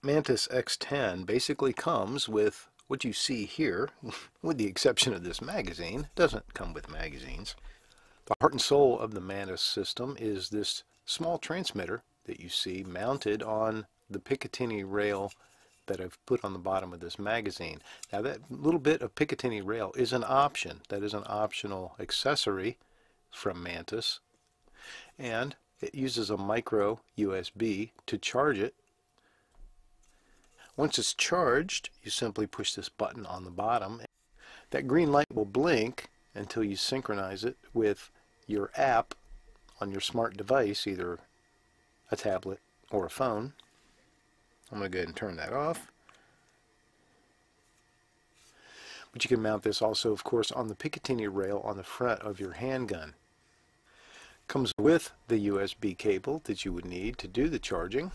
Mantis X10 basically comes with what you see here, with the exception of this magazine. It doesn't come with magazines. The heart and soul of the Mantis system is this small transmitter that you see mounted on the Picatinny rail that I've put on the bottom of this magazine. Now that little bit of Picatinny rail is an option. That is an optional accessory from Mantis, and it uses a micro USB to charge it. Once it's charged, you simply push this button on the bottom. That green light will blink until you synchronize it with your app on your smart device, either a tablet or a phone. I'm going to go ahead and turn that off. But you can mount this also, of course, on the Picatinny rail on the front of your handgun. Comes with the USB cable that you would need to do the charging.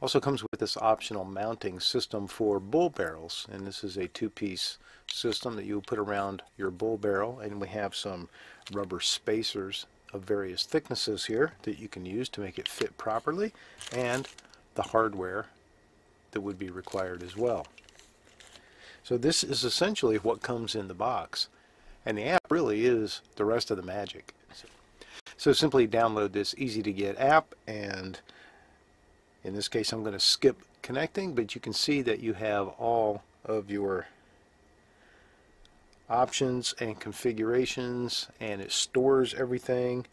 Also comes with this optional mounting system for bull barrels, and this is a two-piece system that you put around your bull barrel, and we have some rubber spacers of various thicknesses here that you can use to make it fit properly, and the hardware that would be required as well. So this is essentially what comes in the box, and the app really is the rest of the magic. So simply download this easy to get app, and in this case I'm going to skip connecting, but you can see that you have all of your options and configurations, and it stores everything.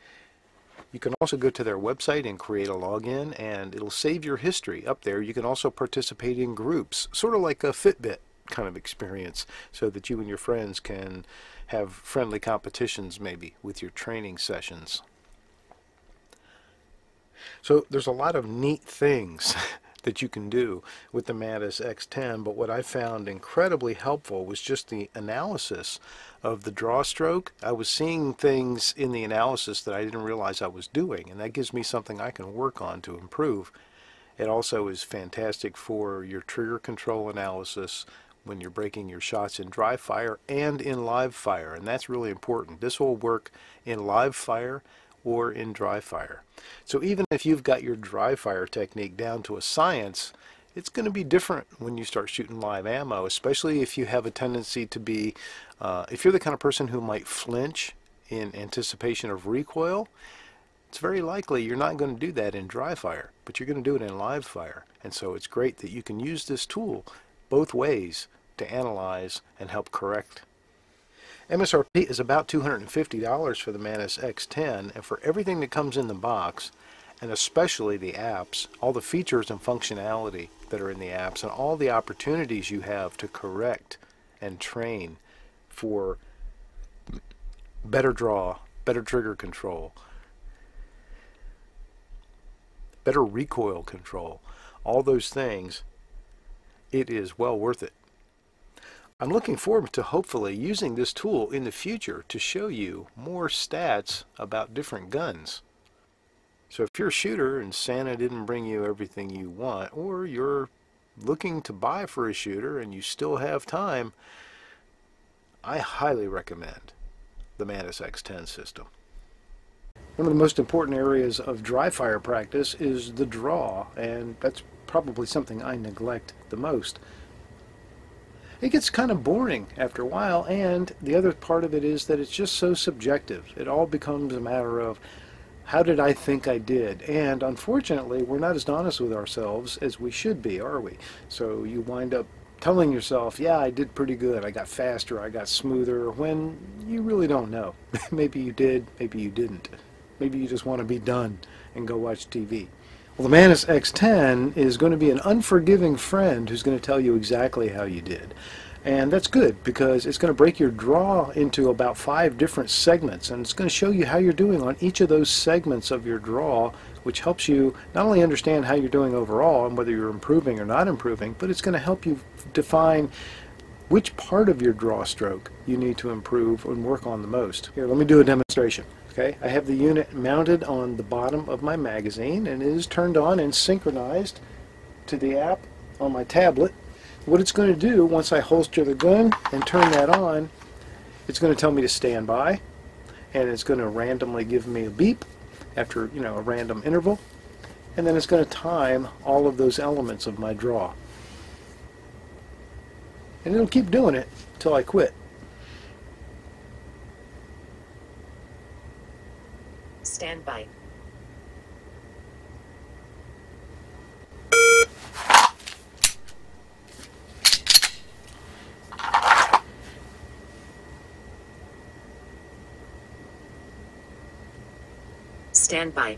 You can also go to their website and create a login, and it'll save your history up there. You can also participate in groups, sort of like a Fitbit kind of experience, so that you and your friends can have friendly competitions maybe with your training sessions. So there's a lot of neat things that you can do with the Mantis X10, but what I found incredibly helpful was just the analysis of the draw stroke. I was seeing things in the analysis that I didn't realize I was doing, and that gives me something I can work on to improve. It also is fantastic for your trigger control analysis when you're breaking your shots in dry fire and in live fire, and that's really important. This will work in live fire or in dry fire. So even if you've got your dry fire technique down to a science, it's going to be different when you start shooting live ammo, especially if you have a tendency to be, if you're the kind of person who might flinch in anticipation of recoil, it's very likely you're not going to do that in dry fire, but you're going to do it in live fire. And so it's great that you can use this tool both ways to analyze and help correct. Msrp is about $250 for the Mantis X10, and for everything that comes in the box, and especially the apps, all the features and functionality that are in the apps, and all the opportunities you have to correct and train for better draw, better trigger control, better recoil control, all those things, it is well worth it. I'm looking forward to hopefully using this tool in the future to show you more stats about different guns. So if you're a shooter and Santa didn't bring you everything you want, or you're looking to buy for a shooter and you still have time, I highly recommend the Mantis X10 system. One of the most important areas of dry fire practice is the draw, and that's probably something I neglect the most. It gets kind of boring after a while, and the other part of it is that it's just so subjective. It all becomes a matter of, how did I think I did? And unfortunately, we're not as honest with ourselves as we should be, are we? So you wind up telling yourself, yeah, I did pretty good, I got faster, I got smoother, when you really don't know. Maybe you did, maybe you didn't. Maybe you just want to be done and go watch TV. Well, the Mantis X10 is going to be an unforgiving friend who's going to tell you exactly how you did. And that's good, because it's going to break your draw into about 5 different segments, and it's going to show you how you're doing on each of those segments of your draw, which helps you not only understand how you're doing overall and whether you're improving or not improving, but it's going to help you define which part of your draw stroke you need to improve and work on the most. Here, let me do a demonstration. Okay, I have the unit mounted on the bottom of my magazine, and it is turned on and synchronized to the app on my tablet. What it's going to do once I holster the gun and turn that on, it's going to tell me to stand by, and it's going to randomly give me a beep after, a random interval, and then it's going to time all of those elements of my draw. And it'll keep doing it until I quit. Stand by. Stand by.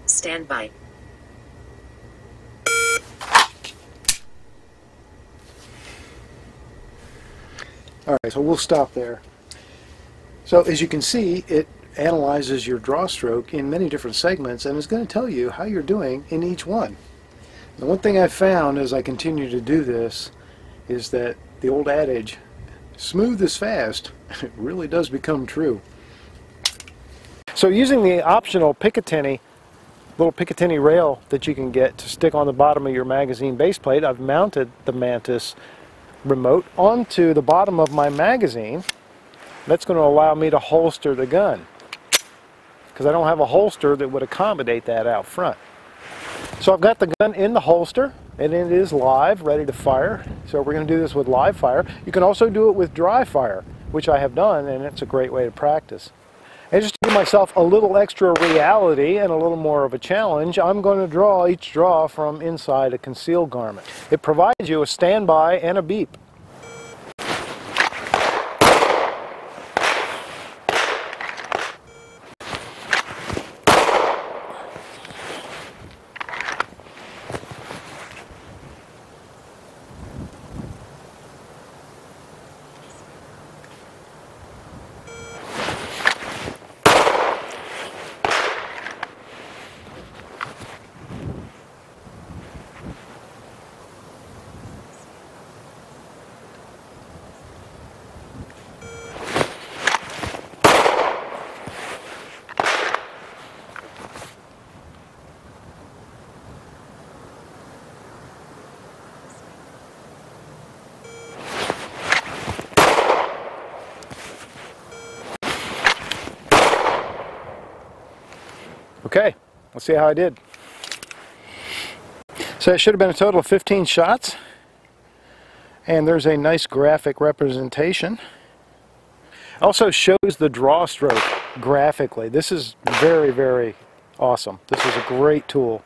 Stand by. Alright, so we'll stop there. So as you can see, it analyzes your draw stroke in many different segments and is going to tell you how you're doing in each one. The one thing I've found as I continue to do this is that the old adage, smooth is fast, it really does become true. So using the optional Picatinny, little Picatinny rail that you can get to stick on the bottom of your magazine base plate, I've mounted the Mantis remote onto the bottom of my magazine. That's going to allow me to holster the gun, because I don't have a holster that would accommodate that out front. So I've got the gun in the holster, and it is live, ready to fire. So we're going to do this with live fire. You can also do it with dry fire, which I have done, and it's a great way to practice. And just to give myself a little extra reality and a little more of a challenge, I'm going to draw each draw from inside a concealed garment. It provides you a standby and a beep. Okay, let's see how I did. So it should have been a total of 15 shots, and there's a nice graphic representation. Also shows the draw stroke graphically. This is very, very awesome. This is a great tool.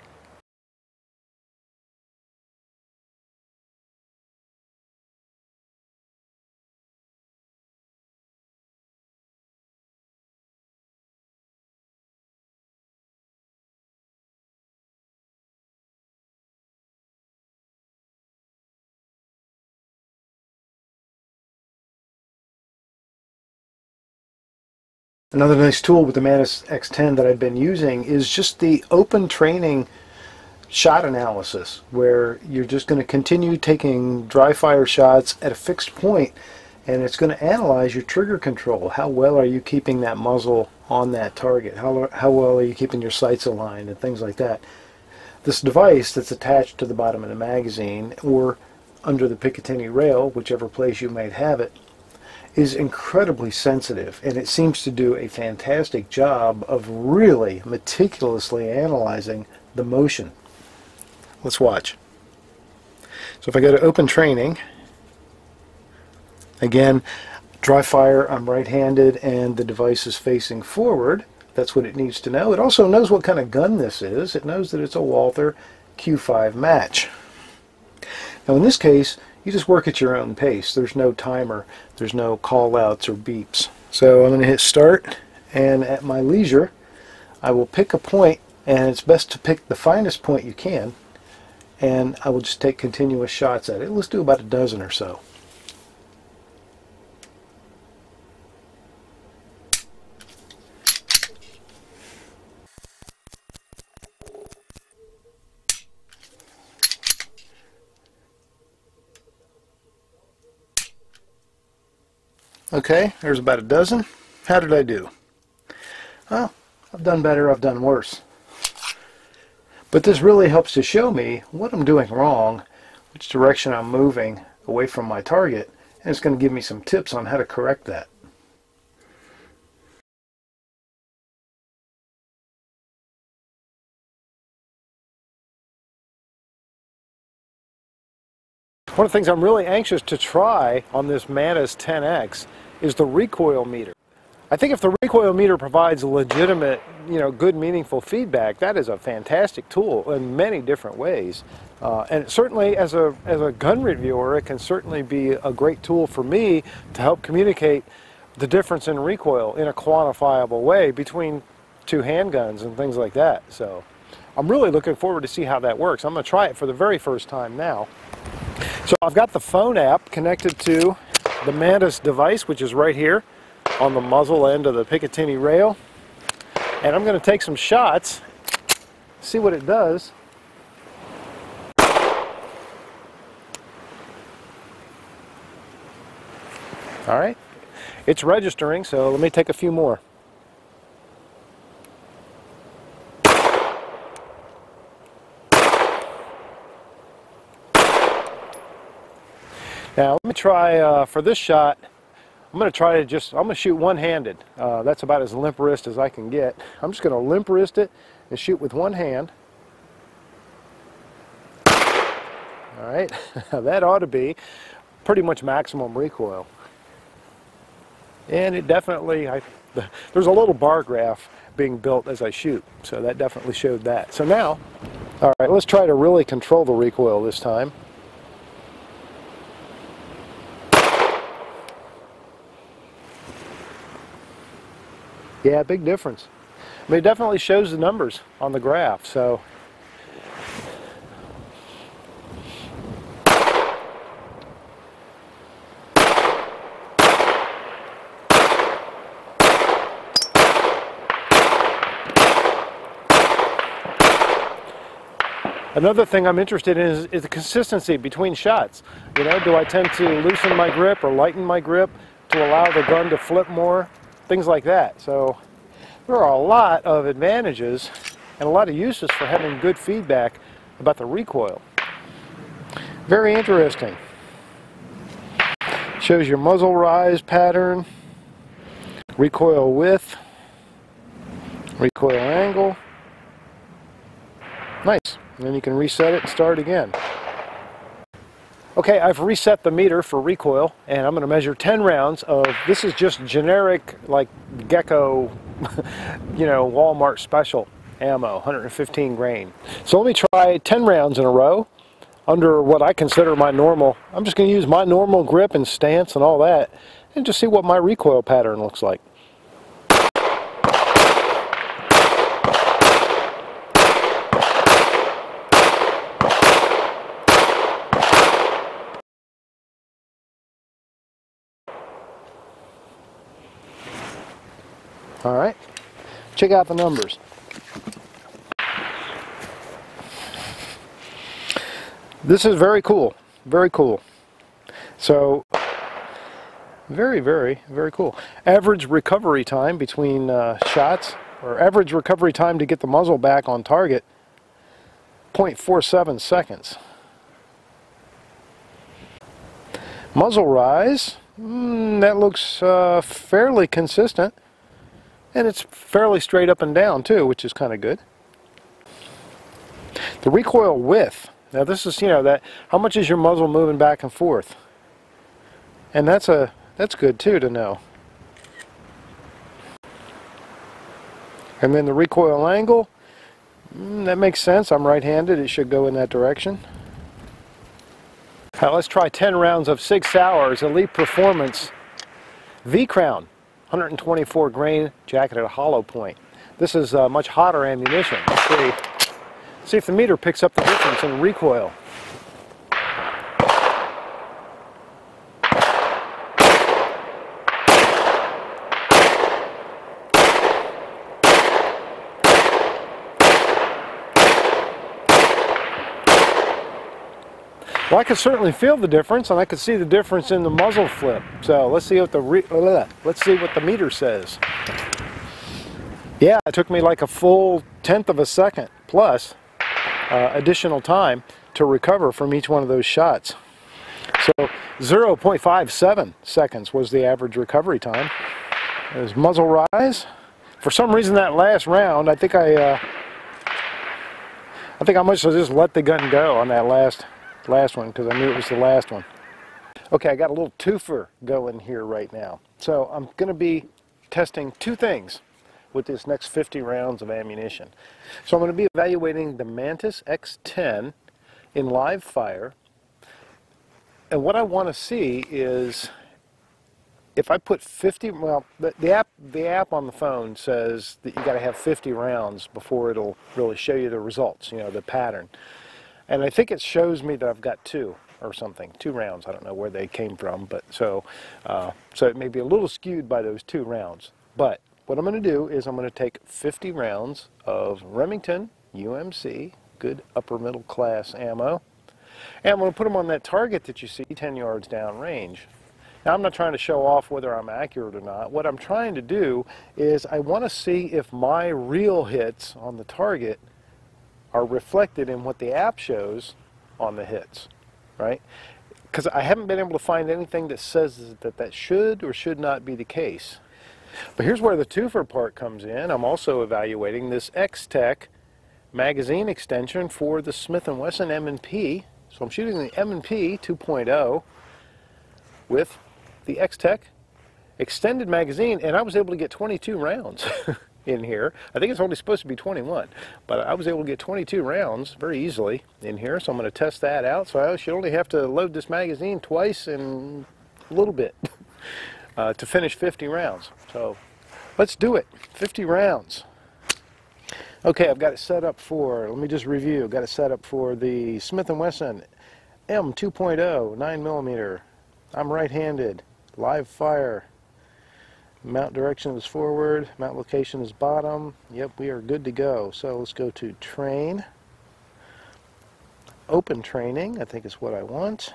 Another nice tool with the Mantis X10 that I've been using is just the open training shot analysis, where you're just going to continue taking dry fire shots at a fixed point, and it's going to analyze your trigger control. How well are you keeping that muzzle on that target? How well are you keeping your sights aligned and things like that. This device that's attached to the bottom of the magazine or under the Picatinny rail, whichever place you might have it, is incredibly sensitive, and it seems to do a fantastic job of really meticulously analyzing the motion. Let's watch. So if I go to open training, again, dry fire, I'm right-handed and the device is facing forward. That's what it needs to know. It also knows what kind of gun this is. It knows that it's a Walther Q5 match. Now in this case, you just work at your own pace. There's no timer, there's no call-outs or beeps. So I'm going to hit start, and at my leisure, I will pick a point, and it's best to pick the finest point you can, and I will just take continuous shots at it. Let's do about a dozen or so. Okay, there's about a dozen. How did I do? Well, I've done better, I've done worse. But this really helps to show me what I'm doing wrong, which direction I'm moving away from my target, and it's going to give me some tips on how to correct that. One of the things I'm really anxious to try on this Mantis 10X is the recoil meter. I think if the recoil meter provides legitimate, good, meaningful feedback, that is a fantastic tool in many different ways. And certainly as a gun reviewer, it can certainly be a great tool for me to help communicate the difference in recoil in a quantifiable way between two handguns and things like that. So I'm really looking forward to see how that works. I'm going to try it for the very first time now. So I've got the phone app connected to the Mantis device, which is right here on the muzzle end of the Picatinny rail. And I'm going to take some shots, see what it does. All right, it's registering, so let me take a few more. Now let me try, for this shot, I'm going to shoot one-handed. That's about as limp wrist as I can get. I'm just going to limp wrist it and shoot with one hand. All right, that ought to be pretty much maximum recoil. And it definitely, there's a little bar graph being built as I shoot, so that definitely showed that. So now, all right, let's try to really control the recoil this time. Yeah, big difference. I mean, it definitely shows the numbers on the graph, so. Another thing I'm interested in is the consistency between shots. Do I tend to loosen my grip or lighten my grip to allow the gun to flip more? Things like that. So there are a lot of advantages and a lot of uses for having good feedback about the recoil. Very interesting. Shows your muzzle rise pattern, recoil width, recoil angle. Nice. And then you can reset it and start again. Okay, I've reset the meter for recoil, and I'm going to measure 10 rounds of, this is just generic, like Gecko, Walmart special ammo, 115 grain. So let me try 10 rounds in a row under what I consider my normal. I'm just going to use my normal grip and stance and all that, and just see what my recoil pattern looks like. All right, check out the numbers. This is very cool, very cool. So, very, very, very cool. Average recovery time between shots, or average recovery time to get the muzzle back on target, 0.47 seconds. Muzzle rise, that looks fairly consistent. And it's fairly straight up and down too, which is kind of good. The recoil width. Now this is, how much is your muzzle moving back and forth? And that's good too to know. And then the recoil angle, that makes sense. I'm right-handed. It should go in that direction. Now let's try 10 rounds of Sig Sauer's Elite Performance V-Crown. 124 grain jacketed hollow point. This is much hotter ammunition. Let's see if the meter picks up the difference in recoil. Well, I could certainly feel the difference, and I could see the difference in the muzzle flip. So let's see what the meter says. Yeah, it took me like a full 1/10 of a second plus additional time to recover from each one of those shots. So 0.57 seconds was the average recovery time. There's muzzle rise. For some reason, that last round, I think I must have just let the gun go on that last one because I knew it was the last one. Okay, I got a little twofer going here right now. So I'm going to be testing two things with this next 50 rounds of ammunition. So I'm going to be evaluating the Mantis X10 in live fire. And what I want to see is if I put 50, well, the app on the phone says that you got to have 50 rounds before it'll really show you the results, you know, the pattern. And I think it shows me that I've got 2 or something, 2 rounds. I don't know where they came from, but so it may be a little skewed by those 2 rounds. But what I'm going to do is I'm going to take 50 rounds of Remington UMC, good upper middle class ammo, and I'm going to put them on that target that you see 10 yards down range. Now I'm not trying to show off whether I'm accurate or not. What I'm trying to do is I want to see if my real hits on the target are reflected in what the app shows on the hits, right? Because I haven't been able to find anything that says that should or should not be the case. But here's where the twofer part comes in. I'm also evaluating this X-Tech magazine extension for the Smith & Wesson M&P. So I'm shooting the M&P 2.0 with the X-Tech extended magazine, and I was able to get 22 rounds in here. I think it's only supposed to be 21, but I was able to get 22 rounds very easily in here, so I'm going to test that out. So I should only have to load this magazine twice in a little bit to finish 50 rounds. So let's do it. 50 rounds. Okay, I've got it set up for, let me just review, I've got it set up for the Smith & Wesson M2.0 9mm. I'm right-handed, live fire. Mount direction is forward, mount location is bottom. Yep, we are good to go. So let's go to train. Open training, I think is what I want.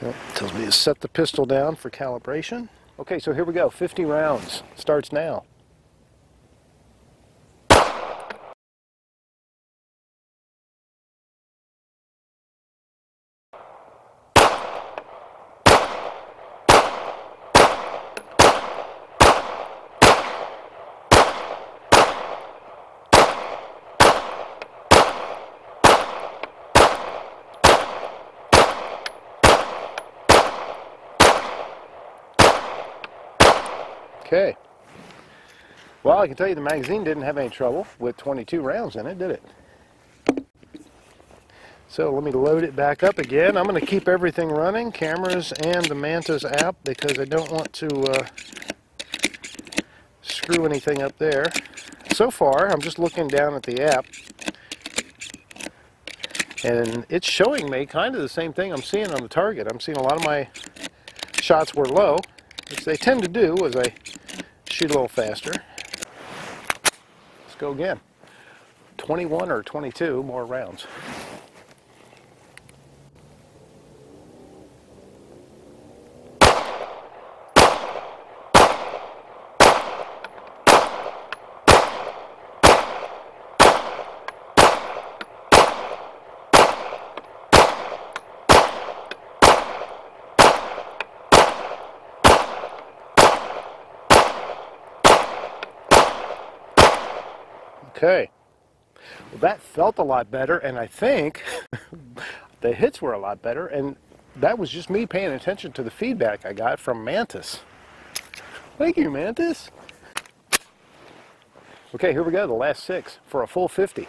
It tells me to set the pistol down for calibration. Okay, so here we go, 50 rounds. Starts now. Okay. Well, I can tell you the magazine didn't have any trouble with 22 rounds in it, did it? So let me load it back up again. I'm going to keep everything running, cameras and the Mantis app, because I don't want to screw anything up there. So far, I'm just looking down at the app, and it's showing me kind of the same thing I'm seeing on the target. I'm seeing a lot of my shots were low, which they tend to do as I shoot a little faster. Let's go again. 21 or 22 more rounds. Okay, well that felt a lot better, and I think the hits were a lot better, and that was just me paying attention to the feedback I got from Mantis. Thank you, Mantis. Okay, here we go, the last 6 for a full 50.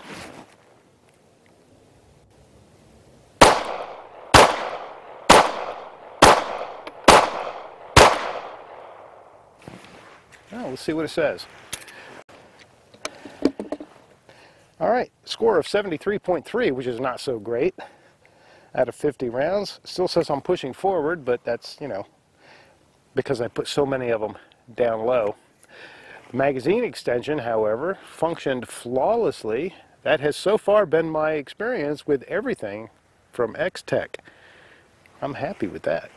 Now, let's see what it says. All right, score of 73.3, which is not so great out of 50 rounds. Still says I'm pushing forward, but that's, you know, because I put so many of them down low. The magazine extension, however, functioned flawlessly That has so far been my experience with everything from X-Tech. I'm happy with that.